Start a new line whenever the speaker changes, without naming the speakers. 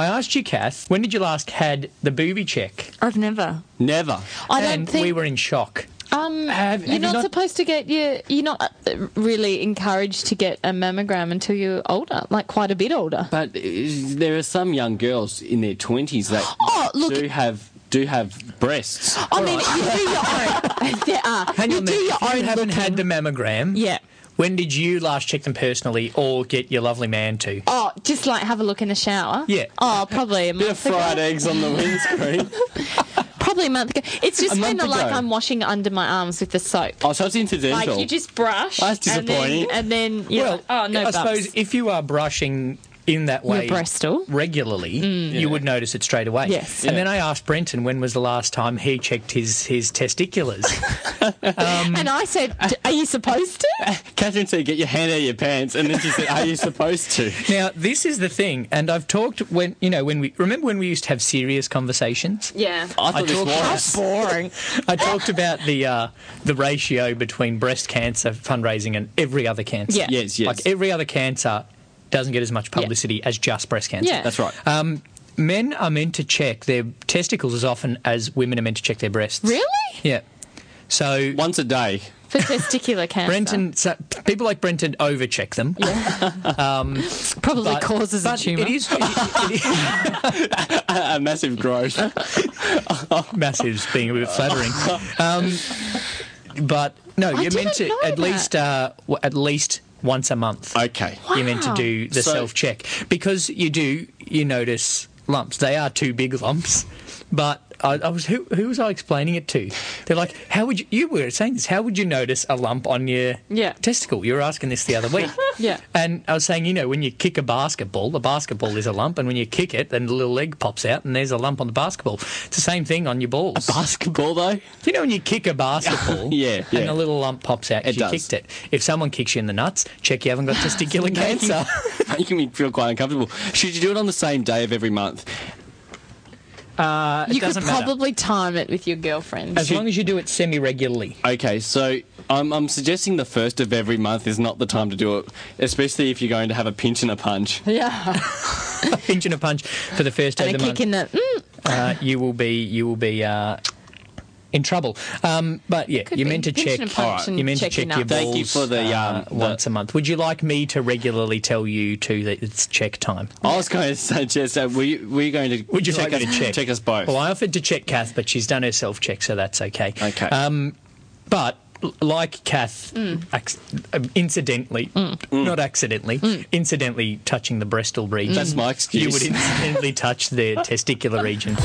I asked you, Kath, when did you last had the booby check?
I've never.
Never.
I don't
And
think
we were in shock.
you're not supposed to get you're not really encouraged to get a mammogram until you're older, like quite a bit older.
But there are some young girls in their 20s that do have breasts.
I mean, you do your own. There are.
Hang
you
on,
do your
if you
own
haven't
looking.
had the mammogram.
Yeah.
When did you last check them personally, or get your lovely man to?
Oh, just like have a look in the shower?
Yeah.
Oh, probably a
Bit of
month
fried
ago.
eggs on the windscreen.
Probably a month ago. It's just
A
when
month
like
ago.
I'm washing under my arms with the soap.
Oh, so it's incidental.
Like you just brush.
That's disappointing.
And then you're
Well,
like, oh, no
I
bumps.
suppose if you are brushing in that way
Bristol.
regularly, you would notice it straight away.
Yes.
And then I asked Brenton when was the last time he checked his testiculars.
And I said, are you supposed to?
Catherine said, get your hand out of your pants, and then she said, are you supposed to?
Now, this is the thing, and I've talked when we used to have serious conversations?
Yeah.
I thought this
talked
was.
Boring.
I talked about the ratio between breast cancer fundraising and every other cancer.
Yeah.
Yes.
Like every other cancer doesn't get as much publicity as just breast cancer.
Yeah.
That's right.
Men are meant to check their testicles as often as women are meant to check their breasts.
Really?
Yeah. So
Once a day.
For testicular cancer.
people like Brenton overcheck them.
Probably causes a
But
tumour.
it is
A massive growth.
massive, being a bit flattering. But no, you're meant to
didn't know
at least once a month.
Okay.
You're meant to do the
So-
self-check because you notice lumps. They are two big lumps, but I was who was I explaining it to? They're like, how would you were saying this? How would you notice a lump on your testicle? You were asking this the other week.
Yeah.
And I was saying, when you kick a basketball is a lump, and when you kick it, then the little leg pops out, and there's a lump on the basketball. It's the same thing on your balls.
Basketball, though?
When you kick a basketball,
Yeah.
and a little lump pops out because you
does.
kicked it. If someone kicks you in the nuts, check you haven't got testicular cancer.
Making me feel quite uncomfortable. Should you do it on the same day of every month?
You could
doesn't matter.
probably time it with your girlfriend.
As long as you do it semi-regularly.
Okay, so I'm suggesting the first of every month is not the time to do it, especially if you're going to have a pinch and a punch.
Yeah.
A pinch and a punch for the first day
And
of
a
the
kick in the...
month. You will be in trouble. But yeah,
Could
you're
be.
meant to
Pinch
check.
and a punch and
You're meant to
check your
check your
nuts.
balls.
Thank you for the
once a month. Would you like me to regularly tell you too that it's check time?
I was going to suggest that we're going to
Would you like me to check?
Check us both.
Well, I offered to check Kath, but she's done her self-check, so that's okay.
Okay.
But like Kath, incidentally, not accidentally, incidentally touching the breastal region.
That's my excuse.
You would incidentally touch the testicular region.